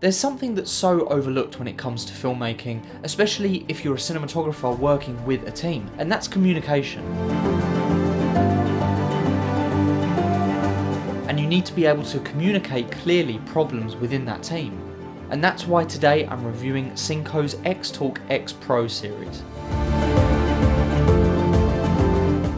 There's something that's so overlooked when it comes to filmmaking, especially if you're a cinematographer working with a team, and that's communication. And you need to be able to communicate clearly problems within that team. And that's why today I'm reviewing Synco's Xtalk Xpro series.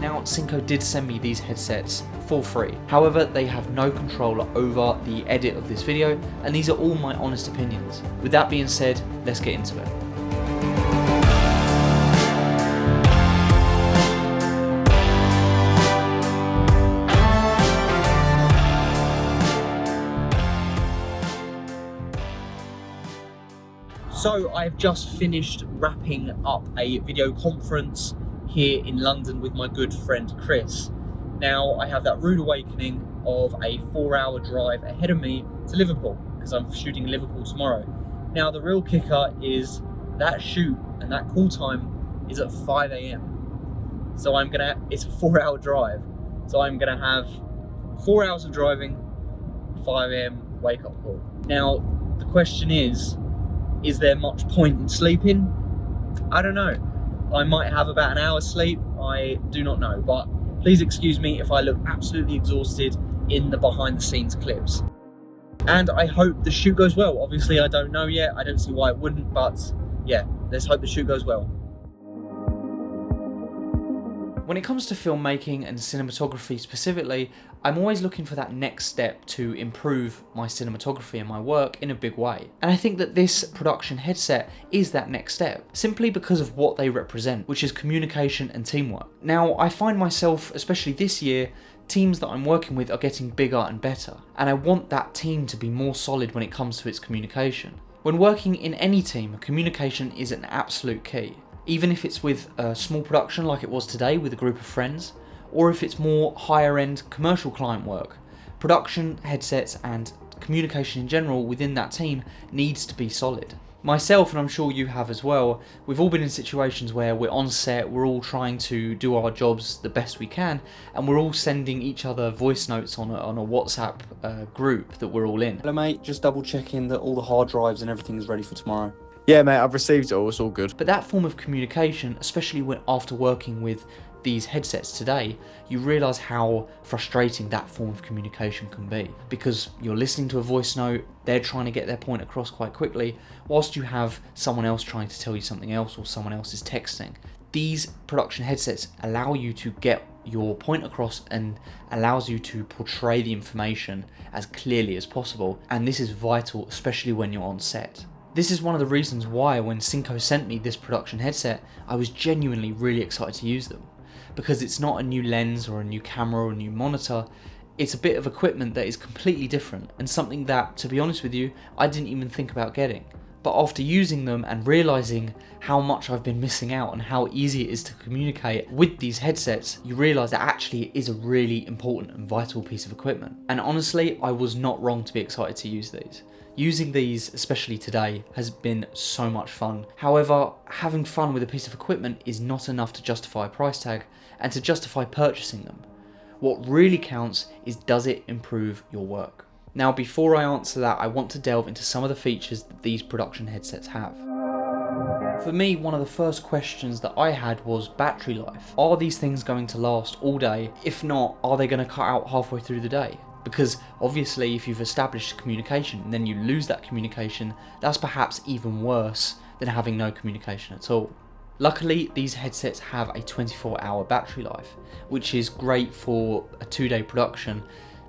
Now, Synco did send me these headsets for free. However, they have no control over the edit of this video, and these are all my honest opinions. With that being said, let's get into it. So I've just finished wrapping up a video conference here in London with my good friend Chris. Now I have that rude awakening of a 4-hour drive ahead of me to Liverpool, because I'm shooting in Liverpool tomorrow. Now the real kicker is that shoot and that call time is at 5 AM. So it's a 4-hour drive. So I'm gonna have 4 hours of driving, 5 AM wake up call. Now the question is there much point in sleeping? I don't know. I might have about an hour's sleep, I do not know, but please excuse me if I look absolutely exhausted in the behind the scenes clips. And I hope the shoot goes well. Obviously I don't know yet, I don't see why it wouldn't, but yeah, let's hope the shoot goes well. When it comes to filmmaking and cinematography specifically, I'm always looking for that next step to improve my cinematography and my work in a big way. And I think that this production headset is that next step, simply because of what they represent, which is communication and teamwork. Now, I find myself, especially this year, teams that I'm working with are getting bigger and better, and I want that team to be more solid when it comes to its communication. When working in any team, communication is an absolute key. Even if it's with a small production like it was today with a group of friends, or if it's more higher end commercial client work, production headsets and communication in general within that team needs to be solid. Myself, and I'm sure you have as well, we've all been in situations where we're on set, we're all trying to do our jobs the best we can, and we're all sending each other voice notes on a WhatsApp group that we're all in. Hello mate, just double checking that all the hard drives and everything is ready for tomorrow. Yeah mate, I've received it all, it's all good. But that form of communication, especially after working with these headsets today, you realise how frustrating that form of communication can be. Because you're listening to a voice note, they're trying to get their point across quite quickly, whilst you have someone else trying to tell you something else, or someone else is texting. These production headsets allow you to get your point across and allows you to portray the information as clearly as possible, and this is vital, especially when you're on set. This is one of the reasons why when Synco sent me this production headset, I was genuinely really excited to use them. Because it's not a new lens or a new camera or a new monitor, it's a bit of equipment that is completely different, and something that, to be honest with you, I didn't even think about getting. But after using them and realising how much I've been missing out and how easy it is to communicate with these headsets, you realise that actually it is a really important and vital piece of equipment. And honestly, I was not wrong to be excited to use these. Using these, especially today, has been so much fun. However, having fun with a piece of equipment is not enough to justify a price tag and to justify purchasing them. What really counts is, does it improve your work? Now, before I answer that, I want to delve into some of the features that these production headsets have. For me, one of the first questions that I had was battery life. Are these things going to last all day? If not, are they going to cut out halfway through the day? Because obviously if you've established communication and then you lose that communication, that's perhaps even worse than having no communication at all. Luckily, these headsets have a 24-hour battery life, which is great for a 2-day production,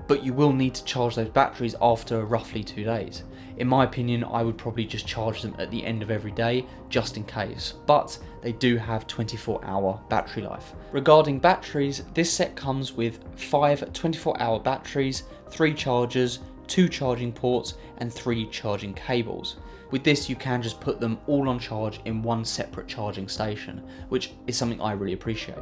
but you will need to charge those batteries after roughly 2 days. In my opinion, I would probably just charge them at the end of every day, just in case, but they do have 24-hour battery life. Regarding batteries, this set comes with 5 24-hour batteries, 3 chargers, 2 charging ports, and 3 charging cables. With this, you can just put them all on charge in one separate charging station, which is something I really appreciate.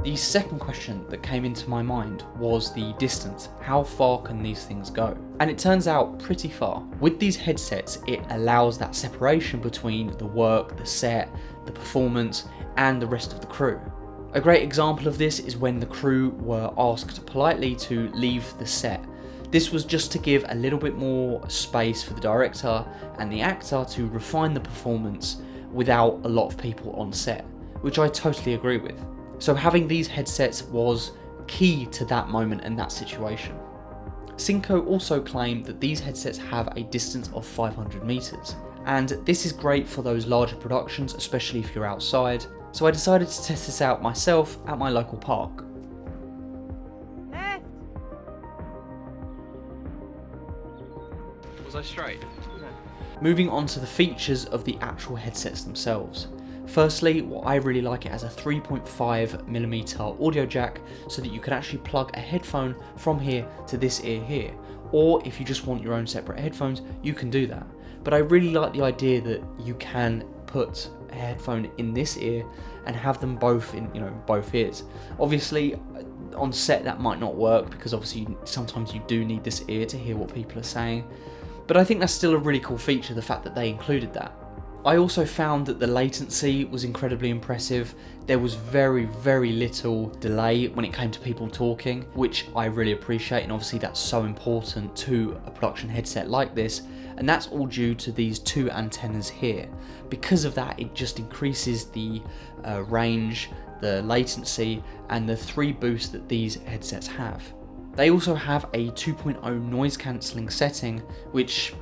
The second question that came into my mind was the distance. How far can these things go? And it turns out pretty far. With these headsets, it allows that separation between the work, the set, the performance, and the rest of the crew. A great example of this is when the crew were asked politely to leave the set. This was just to give a little bit more space for the director and the actor to refine the performance without a lot of people on set, which I totally agree with. So having these headsets was key to that moment and that situation. Synco also claimed that these headsets have a distance of 500 meters, and this is great for those larger productions, especially if you're outside. So I decided to test this out myself at my local park. Was I straight? No. Moving on to the features of the actual headsets themselves. Firstly, what I really like, it has a 3.5mm audio jack so that you can actually plug a headphone from here to this ear here. Or if you just want your own separate headphones, you can do that. But I really like the idea that you can put a headphone in this ear and have them both in, both ears. Obviously, on set that might not work because obviously sometimes you do need this ear to hear what people are saying. But I think that's still a really cool feature, the fact that they included that. I also found that the latency was incredibly impressive. There was very, very little delay when it came to people talking, which I really appreciate, and obviously that's so important to a production headset like this, and that's all due to these two antennas here. Because of that, it just increases the range, the latency, and the 3 boosts that these headsets have. They also have a 2.0 noise cancelling setting, which,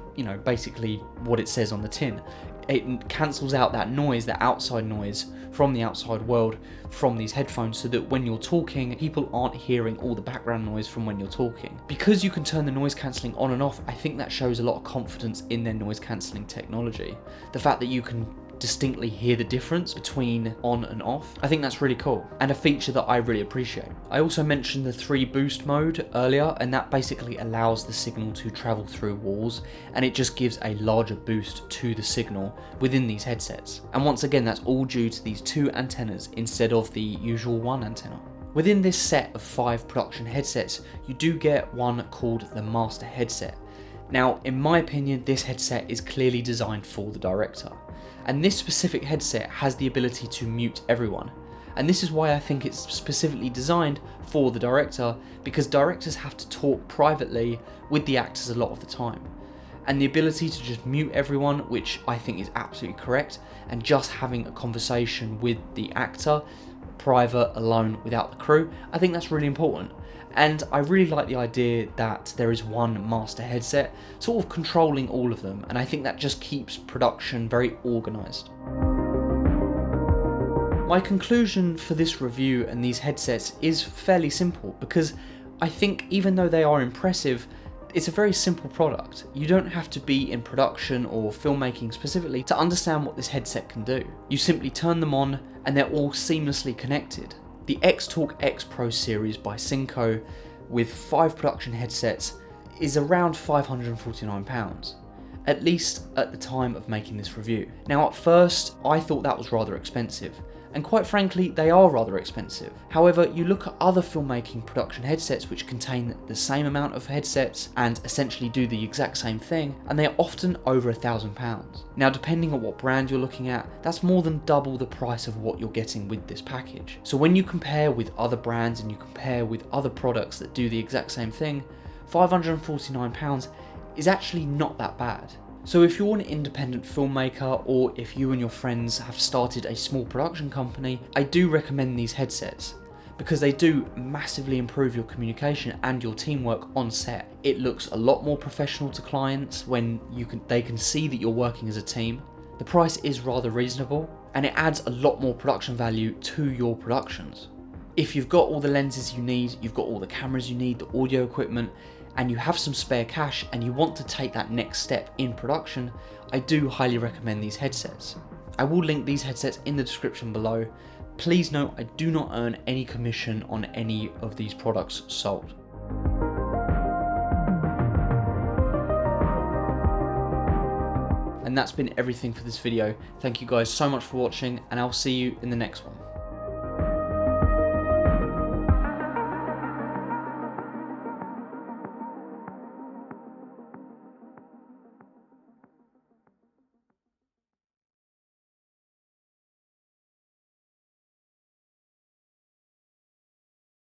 basically what it says on the tin. It cancels out that noise, that outside noise from the outside world from these headphones, so that when you're talking, people aren't hearing all the background noise from when you're talking. Because you can turn the noise cancelling on and off, I think that shows a lot of confidence in their noise cancelling technology. The fact that you can distinctly hear the difference between on and off, I think that's really cool, and a feature that I really appreciate. I also mentioned the 3 boost mode earlier, and that basically allows the signal to travel through walls, and it just gives a larger boost to the signal within these headsets. And once again, that's all due to these 2 antennas instead of the usual 1 antenna. Within this set of 5 production headsets, you do get one called the Master headset. Now, in my opinion, this headset is clearly designed for the director. And this specific headset has the ability to mute everyone. And this is why I think it's specifically designed for the director, because directors have to talk privately with the actors a lot of the time. And the ability to just mute everyone, which I think is absolutely correct, and just having a conversation with the actor, private, alone, without the crew, I think that's really important. And I really like the idea that there is one master headset sort of controlling all of them, and I think that just keeps production very organised. My conclusion for this review and these headsets is fairly simple, because I think even though they are impressive, it's a very simple product. You don't have to be in production or filmmaking specifically to understand what this headset can do. You simply turn them on and they're all seamlessly connected. The Xtalk Xpros series by Synco with 5 production headsets is around £549, at least at the time of making this review. Now at first I thought that was rather expensive, and quite frankly they are rather expensive. However, you look at other filmmaking production headsets which contain the same amount of headsets and essentially do the exact same thing, and they are often over £1,000. Now depending on what brand you're looking at, that's more than double the price of what you're getting with this package. So when you compare with other brands and you compare with other products that do the exact same thing, £549 is actually not that bad. So if you're an independent filmmaker, or if you and your friends have started a small production company, I do recommend these headsets, because they do massively improve your communication and your teamwork on set. It looks a lot more professional to clients when they can see that you're working as a team. The price is rather reasonable, and it adds a lot more production value to your productions. If you've got all the lenses you need, you've got all the cameras you need, the audio equipment, and you have some spare cash and you want to take that next step in production, I do highly recommend these headsets. I will link these headsets in the description below. Please note, I do not earn any commission on any of these products sold. And that's been everything for this video. Thank you guys so much for watching, and I'll see you in the next one.